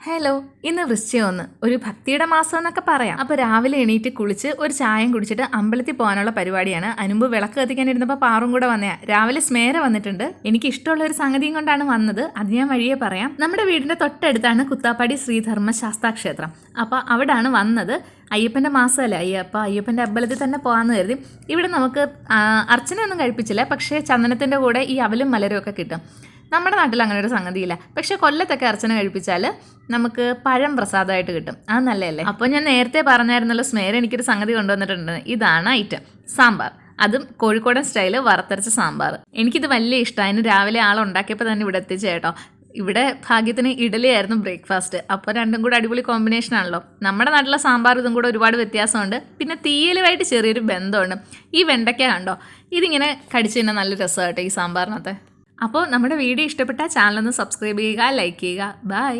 Hello, ഇന്ന് വൃശ്ചികം 1, ഒരു ഭക്തിയുടെ മാസം എന്നൊക്കെ പറയാം. അപ്പോൾ രാവിലെ എണീറ്റ് കുളിച്ച് ഒരു ചായം കുടിച്ചിട്ട് അമ്പലത്തിൽ പോകാനുള്ള പരിപാടിയാണ്. അനുമ്പ് വിളക്ക് കത്തിക്കാനിരുന്നപ്പോൾ പാറും കൂടെ വന്നയാ. രാവിലെ സ്മേര വന്നിട്ടുണ്ട്. എനിക്ക് ഇഷ്ടമുള്ള ഒരു സംഗതിയും കൊണ്ടാണ് വന്നത്. അത് ഞാൻ വഴിയെ പറയാം. നമ്മുടെ വീടിന്റെ തൊട്ടടുത്താണ് കുത്താപ്പാടി ശ്രീധർമ്മ ശാസ്താക്ഷേത്രം. അപ്പോൾ അവിടാണ് വന്നത്. അയ്യപ്പൻ്റെ മാസമല്ലേ, അയ്യപ്പൻ്റെ അമ്പലത്തിൽ തന്നെ പോകാമെന്ന് കരുതി. ഇവിടെ നമുക്ക് അർച്ചനയൊന്നും കഴിപ്പിച്ചില്ല, പക്ഷേ ചന്ദനത്തിൻ്റെ കൂടെ ഈ അവലും മലരും ഒക്കെ കിട്ടും. നമ്മുടെ നാട്ടിൽ അങ്ങനെ ഒരു സംഗതിയില്ല. പക്ഷെ കൊല്ലത്തൊക്കെ അർച്ചന കഴിപ്പിച്ചാൽ നമുക്ക് പഴം പ്രസാദമായിട്ട് കിട്ടും. അത് നല്ലതല്ലേ? അപ്പോൾ ഞാൻ നേരത്തെ പറഞ്ഞായിരുന്നല്ലോ, സ്മേര എനിക്കൊരു സംഗതി കൊണ്ടുവന്നിട്ടുണ്ട്. ഇതാണ് ഐറ്റം, സാമ്പാർ. അതും കോഴിക്കോടൻ സ്റ്റൈല് വറുത്തരച്ച സാമ്പാർ. എനിക്കിത് വലിയ ഇഷ്ടമാണ്. അതിന് രാവിലെ ആളുണ്ടാക്കിയപ്പോൾ തന്നെ ഇവിടെ എത്തിച്ചു കേട്ടോ. ഇവിടെ ഭാഗ്യത്തിന് ഇഡലിയായിരുന്നു ബ്രേക്ക്ഫാസ്റ്റ്. അപ്പോൾ രണ്ടും കൂടെ അടിപൊളി കോമ്പിനേഷൻ ആണല്ലോ. നമ്മുടെ നാട്ടിലെ സാമ്പാർ ഇതും കൂടെ ഒരുപാട് വ്യത്യാസമുണ്ട്. പിന്നെ തീയലുമായിട്ട് ചെറിയൊരു ബന്ധമുണ്ട്. ഈ വെണ്ടയ്ക്ക കണ്ടോ, ഇതിങ്ങനെ കടിച്ചു തന്നെ നല്ല രസമായിട്ട് ഈ സാമ്പാറിനകത്ത്. അപ്പോൾ നമ്മുടെ വീഡിയോ ഇഷ്ടപ്പെട്ടാൽ ചാനലൊന്ന് സബ്സ്ക്രൈബ് ചെയ്യുക, ലൈക്ക് ചെയ്യുക. ബൈ.